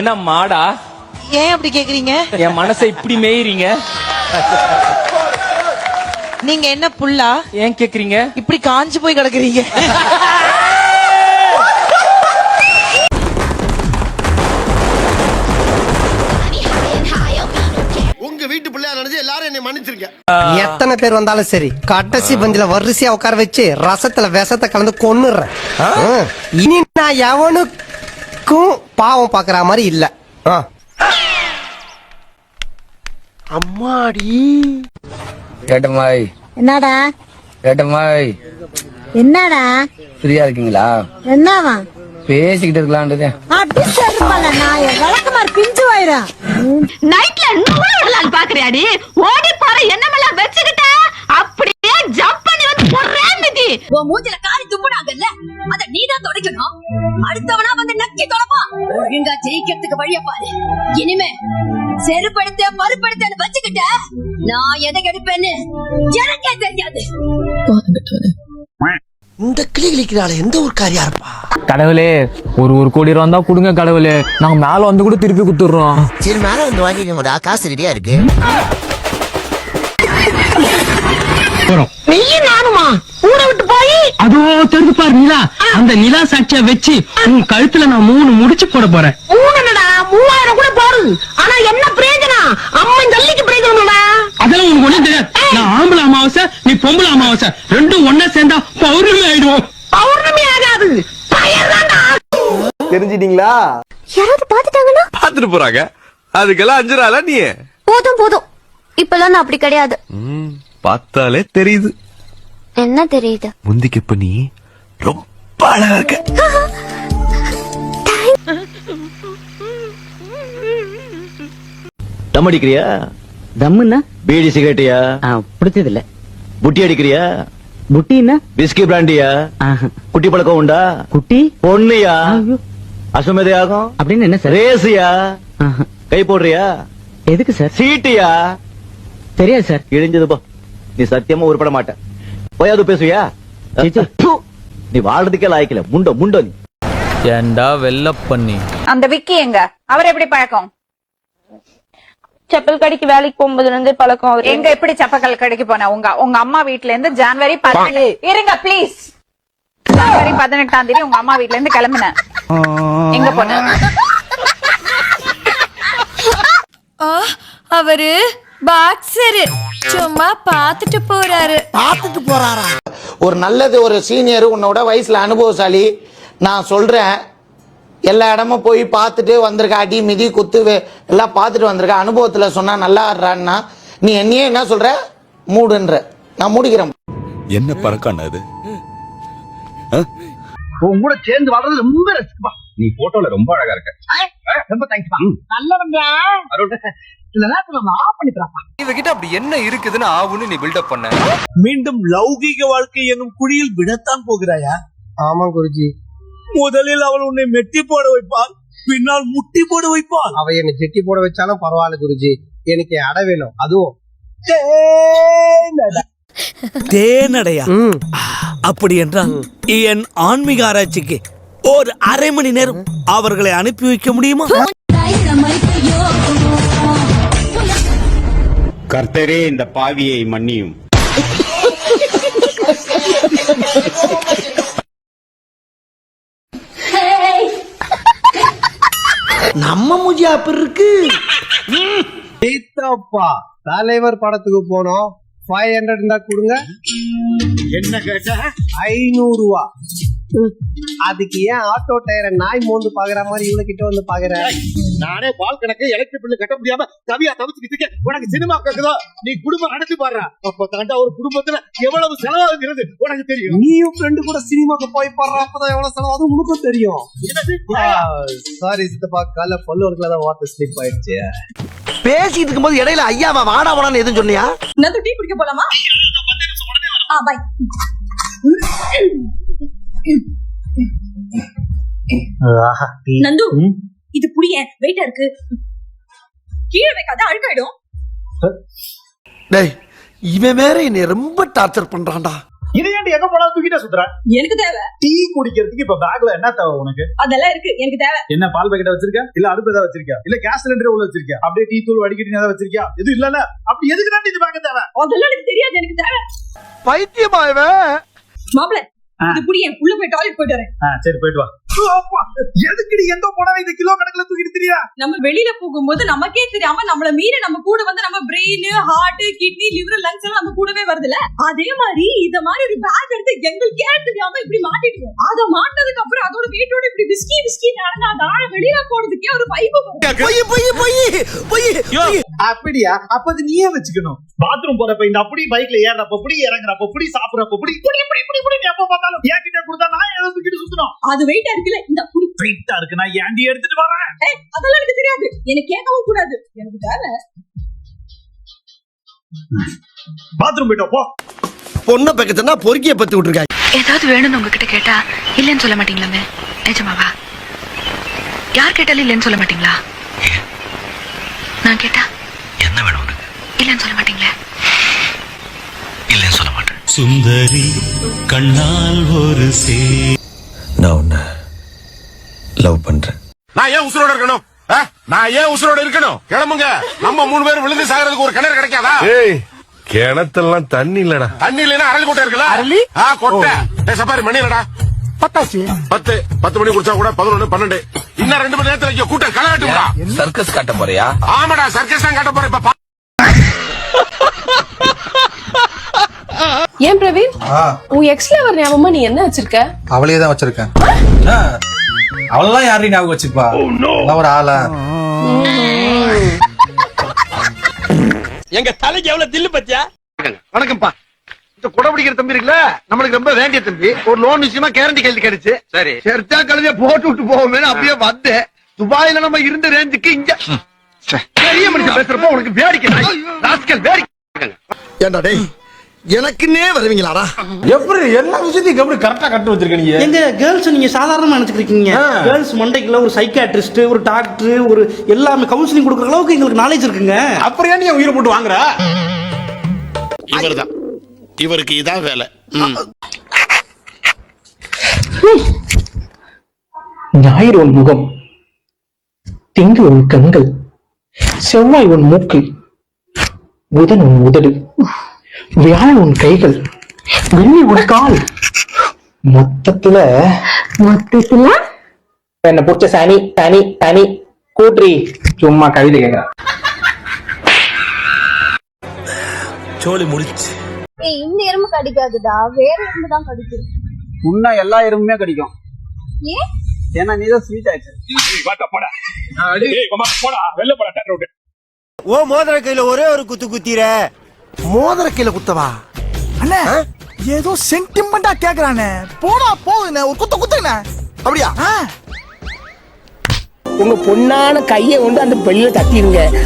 என்ன மாடா? ஏன் அப்படி கேக்குறீங்க? என் மனசை இப்படி மேயிறீங்க. நீங்க என்ன புல்லா? ஏன் கேக்குறீங்க? இப்படி காஞ்சு போய் கிடக்குறீங்க. உங்க வீட்டு பிள்ளையா நினைச்சு எல்லாரும் என்னை மன்னிச்சிருக்க. எத்தனை பேர் வந்தாலும் சரி கடைசி பந்தில வரிசையா உட்கார வச்சு ரசத்துல விஷத்தை கலந்து கொன்னுறேன். இனி நான் எவனுக்கும் பாவம் பாக்குற மாதிரி இல்ல. அம்மாடி ஏட்டம்மாய். என்னடா ஏட்டம்மாய், என்னடா ஃப்ரீயா இருக்கீங்களா? என்னவா பேசிக்கிட்டு இருக்கலான்றது. அப்படி சொல்லுமால நான் வழக்கமார் பிஞ்சு வாயிரா. நைட்ல நூறு விடலான்னு பாக்குறியாடி? ஓடி போற என்னமெல்லாம் வச்சுக்கிட்ட அப்படியே ஜம்ப் பண்ணி வந்து போறேன் மிதி. உன் மூஞ்சில காரி துப்புனாங்கல்ல, அத நீதான் துடைக்கணும். அடுத்தவனா வந்து நக்கி தொலைப்பா. ஒழுங்கா ஜெயிக்கிறதுக்கு வழிய பாரு. இனிமே செருப்படுத்த மறுப்படுத்தன்னு வச்சுக்கிட்ட நான் எதை எடுப்பேன்னு எனக்கே தெரியாது. இந்த கிளி கிளிக்கிறாள் எந்த ஒரு காரியா இருப்பா? கடவுளே, ஒரு கோடி ரூபா தான் கொடுங்க கடவுளே, நாங்க மேல வந்து கூட திருப்பி கொடுத்துடுறோம். சரி மேல வந்து வாங்கிக்கோங்கடா, காசு ரெடியா இருக்கு. நீயும் நானுமா ஊரை விட்டு போய் அதோ தெரிஞ்சு பாரு நிலா, அந்த நிலா சாட்சியா வச்சு உன் கழுத்துல நான் 3 முடிச்சு போட போறேன். ஊனடா 3000 கூட போடு. ஆனா என்ன பிரயோஜனம்? அம்மன் ஜல்லிக்கு பிரயோஜனம்டா. அதெல்லாம் உனக்கு ஒண்ணும் தெரியாது. நான் ஆம்பளை அமாவாசை, நீ பொம்பளை அமாவாசை, ரெண்டும் ஒன்னா சேர்ந்தா பௌர்ணமி ஆயிடுவோம். பௌர்ணமி ஆகாது, பயர்தான்டா. தெரிஞ்சிட்டீங்களா? யாராவது பாத்துட்டாங்கன்னா பாத்துட்டு போறாங்க, அதுக்கெல்லாம் அஞ்சுறாளா நீ? போதும் இப்பெல்லாம் நான் அப்படி கிடையாது. பார்த்தாலே தெரியுது. என்ன தெரியுது? முந்திக்கு இப்ப நீ ரொம்ப அழகா இருக்க. தம் அடிக்கிறியா? தம்முன்னா பீடி சிகரெட்டியா? பிடிச்சது இல்ல. புட்டி அடிக்கிறியா? புட்டின்னா விஸ்கி பிராண்டியா? குட்டி பழக்கம் உண்டா? குட்டி பொண்ணுயா? அசுமதி ஆகும் அப்படின்னு என்ன சார்? ரேசியா? கை போடுறியா? எதுக்கு சார்? சீட்டியா? தெரியாது சார். இழிஞ்சது போ, நீ சத்தியமா உருப்பட மாட்ட. போயாது பேசுவியா? நீ வாழ்றதுக்கே லாய்க்கல. முண்டோ நீ. ஏண்டா வெள்ள பண்ணி. அந்த விக்கி எங்க? அவர் எப்படி பழக்கம்? செப்பல் கடைக்கு வேலைக்கு போகும்போதுல இருந்து பழக்கம். எங்க எப்படி செப்பல் கடைக்கு போன? உங்க அம்மா வீட்ல இருந்து ஜனவரி 18 இருங்க ப்ளீஸ். ஜனவரி 18ஆம் தேதி உங்க அம்மா வீட்ல இருந்து கிளம்பினேன். எங்க போன? அவரு பாக்ஸரு சும்மா பாத்துட்டு போறாரா? ஒரு நல்லது, ஒரு சீனியர், உன்னோட வயசுல அனுபவசாலி. நான் சொல்றேன், எல்லா இடமும் போய் பார்த்துட்டு வந்திருக்க, அடி மிதி குத்து எல்லாம் பார்த்துட்டு வந்திருக்க. அனுபவத்துல சொன்னா நல்லா ஆடுறான்னா நீ என்னையே என்ன சொல்ற? மூடுன்ற. நான் மூடிக்கிறேன். என்ன பறக்கான அது? உன் கூட சேர்ந்து வாழ்றது ரொம்ப ரசிப்பா. நீ போட்டோல ரொம்ப அழகா இருக்க. ரொம்ப தேங்க்ஸ்பா. நல்லவங்க. இவகிட்ட அப்படி என்ன இருக்குதுன்னு ஆவுன்னு நீ பில்டப் பண்ண. மீண்டும் லௌகீக வாழ்க்கை என்னும் குழியில் விடத்தான் போகிறாயா? ஆமா குருஜி. முதலில் அவள் உன்னை மெட்டி போட வைப்பாள், பின்னால் முட்டி போட வைப்பாள். அவ என்ன செட்டி போட வச்சாலும் பரவாயில்ல குருஜி, எனக்கு அட வேணும். அதுவும் தேனடையா? அப்படி என்றால் என் ஆன்மீக ஆராய்ச்சிக்கு ஒரு அரை மணி நேரம் அவர்களை அனுப்பி வைக்க முடியுமா? கர்த்தரே இந்த பாவியை மன்னியும். நம்ம மூஞ்சி அப்படி இருக்கு. தலைவர் படத்துக்கு போனோம். 500 இருந்தா கொடுங்க. என்ன கேட்ட? 500 ரூபா. அதுக்கு ஏன் ஆட்டோ டயரை நாய் மோந்து பாக்குற மாதிரி இவங்க கிட்ட வந்து பாக்குற? நானே பால் கணக்கு எலக்ட்ரிக் பில்லு கட்ட முடியாம தவியா தவிச்சுக்கிட்டு இருக்கேன். உனக்கு சினிமா கேக்குதோ? நீ குடும்பம் நடத்தி பாடுற. அப்ப தாண்டா ஒரு குடும்பத்துல எவ்வளவு செலவாகுங்கிறது உனக்கு தெரியும். நீயும் ஃப்ரெண்டு கூட சினிமாக்கு போய் பாடுற, அப்பதான் எவ்வளவு செலவாகும் உனக்கும் தெரியும். சாரி சித்தப்பா, கால பல்லு ஒருக்கல வாட்டர் ஸ்லிப் ஆயிடுச்சு. பேசிட்டு இருக்கும்போது இடையில ஐயாவா வாடா வாடான்னு எதுவும் சொன்னியா? நந்து டீ குடிக்க போலாமா? பை. நந்து, இது புடிய வெயிட்டா இருக்கு, கீழே வைக்காத, அழுக்காயிடும். டேய், இவன் வேற என்னை ரொம்ப டார்ச்சர் பண்றான்டா. இது ஏன்டி எங்க போனாலும் தூக்கிட்டே சுத்துற? எனக்கு தேவை. டீ குடிக்கிறதுக்கு இப்ப பேக்ல என்ன தேவை உனக்கு? அதெல்லாம் இருக்கு, எனக்கு தேவை. என்ன பால் பாக்கெட் வச்சிருக்க? இல்ல அடுப்பு ஏதாவது வச்சிருக்கியா? இல்ல கேஸ் சிலிண்டர் உள்ள வச்சிருக்கியா? அப்படியே டீ தூள் வடிகட்டி ஏதாவது வச்சிருக்கியா? இது இல்லல. அப்படி எதுக்கு தான் இது பேக் தேவை? அதெல்லாம் எனக்கு தெரியாது, எனக்கு தேவை. பைத்தியமா இவன்? மாப்ள, இது புடி, என் புள்ள போய் டாய்லெட் போயிட்டு வரேன். சரி போயிட்டு வா. எதுக்கு நீ எங்க போனா இந்த கிலோ கணக்குல தூக்கிட்டு தெரியா? நம்ம வெளியில போகும்போது நமக்கே தெரியாம நம்மள மீறி நம்ம கூட வந்து நம்ம brain, heart, kidney, liver, lungs எல்லாம் நம்ம கூடவே வருதுல. அதே மாதிரி இந்த மாதிரி ஒரு பேக் எடுத்து எங்களுக்கே தெரியாம இப்படி மாட்டிடுவோம். அத மாட்டதுக்கு அப்புறம் அதோட வீட்டோட இப்படி விஸ்கி நடந்தாதான் வெளியில போறதுக்கே ஒரு வைப் வரும். அப்படியா? அப்ப அது நீயே வச்சுக்கணும். பாத்ரூம் போறப்ப இந்த அப்படி பைக்ல ஏறப்ப அப்படி இறங்குறப்ப அப்படி சாப்பிடுறப்ப அப்படி எப்ப பார்த்தாலும் என்கிட்ட கொடுத்தா நான் ஏதோ தூக்கிட்டு சுத்தணும். அது வெயிட்டா இருக்குல்ல, இந்த புடி வெயிட்டா இருக்கு, நான் ஏன்டி எடுத்துட்டு வரேன்? அதெல்லாம் எனக்கு தெரியாது, எனக்கு கேட்கவும் கூடாது, எனக்கு தேவை. பாத்ரூம் போயிட்டோ போ. பொண்ணை பக்கத்துனா பொறுக்கிய பத்தி விட்டுருக்காங்க. ஏதாவது வேணும்னு உங்ககிட்ட கேட்டா இல்லன்னு சொல்ல மாட்டீங்களா? நிஜமாவா? யார் கேட்டாலும் இல்லன்னு சொல்ல மாட்டீங்களா? நான் கேட்டா என்ன வேணும் உனக்கு? இல்லன்னு சொல்ல மாட்டீங்களா? இல்லன்னு சொல்ல மாட்டேன். சுந்தரி கண்ணால் ஒரு நான் உன்னை லவ் பண்றேன். நான் ஏன் உசுரோட இருக்கணும்? நான் ஏன் உசுரோட இருக்கணும்? கிளம்புங்க. நம்ம 3 பேரும் விழுந்து சாகிறதுக்கு ஒரு கிணறு கிடைக்காதா? கிணத்தெல்லாம் தண்ணி இல்லடா. தண்ணி இல்லைன்னா அரளி கொட்டை இருக்குல்ல? அரளி கொட்டை. சப்பாரி மணி இல்லடா 10 மணி குடிச்சா கூட 11, 12. இன்னும் 2 மணி நேரத்துல கூட்டம் களவாட்டுடா. சர்க்கஸ் காட்ட போறியா? ஆமாடா, சர்க்கஸ் தான் காட்ட போறேன். இப்ப ஏன் பிரவீன், உன் எக்ஸ் லவர் ஞாபகமா நீ என்ன வச்சிருக்க? அவளையே தான் வச்சிருக்கேன். அவளெல்லாம் யாரையும் ஞாபகம் வச்சுப்பா. ஒரு ஆளா? எங்க தலைக்கு எவ்வளவு தில்லு பத்தியா? வணக்கம்ப்பா. இந்த குடபிடிக்கிற தம்பி இருக்குல்ல, நம்மளுக்கு ரொம்ப வேண்டிய தம்பி. ஒரு லோன் விஷயமா கேரண்டி கையில் கிடைச்சு. சரி சரித்தா கழுதைய போட்டு விட்டு போவோமே அப்படியே வந்து துபாயில நம்ம இருந்த ரேஞ்சுக்கு இங்க பெரிய மனுஷன் பேசுறப்போ உனக்கு வேடிக்கை வேடிக்கை. ஏண்டா டேய், எனக்குன்னே வருவீங்களாடா? எப்படி எல்லா விஷயத்தையும் எப்படி கரெக்டா கட்டு வச்சிருக்கீங்க? எங்க கேர்ள்ஸ் நீங்க சாதாரணமா நினைச்சுக்கிறீங்க. கேர்ள்ஸ் மண்டைக்குள்ள ஒரு சைக்காட்ரிஸ்ட், ஒரு டாக்டர், ஒரு எல்லாமே கவுன்சிலிங் கொடுக்குற அளவுக்கு எங்களுக்கு நாலேஜ் இருக்குங்க. அப்புறம் ஏன் நீ உயிரை போட்டு வாங்குற? இவர்தான், இவருக்கு இதான் வேலை. ஞாயிறு உன் முகம், திங்கள் உன் கண்கள், செவ்வாய் உன் மூக்கு, புதன் உன் உதடு, வியாழன் உன் கைகள், வெள்ளி உன் கால். மொத்தத்துல என்ன பிடிச்ச சனி தனி தனி கூற்றி சும்மா கவிதை கேட்கிறேன். சோலி முடிச்சு. இந்த எறும்பு கடிக்காதுடா, வேற எறும்பு தான் கடிக்கும். உன்ன எல்லா எறும்புமே கடிக்கும். ஏன்? ஏன்னா நீதான் ஸ்வீட் ஆயிடுச்சு. ஓ மோதிர கையில ஒரே ஒரு குத்து குத்திர. மோதிர கையில குத்தவா? அண்ணே ஏதோ சென்டிமெண்டா கேக்குறானே. போடா போகுதுண்ணே, ஒரு குத்த குத்துங்கண்ணே. அப்படியா? உங்க பொண்ணான கையை கொண்டு அந்த பெல்ல தட்டிடுங்க.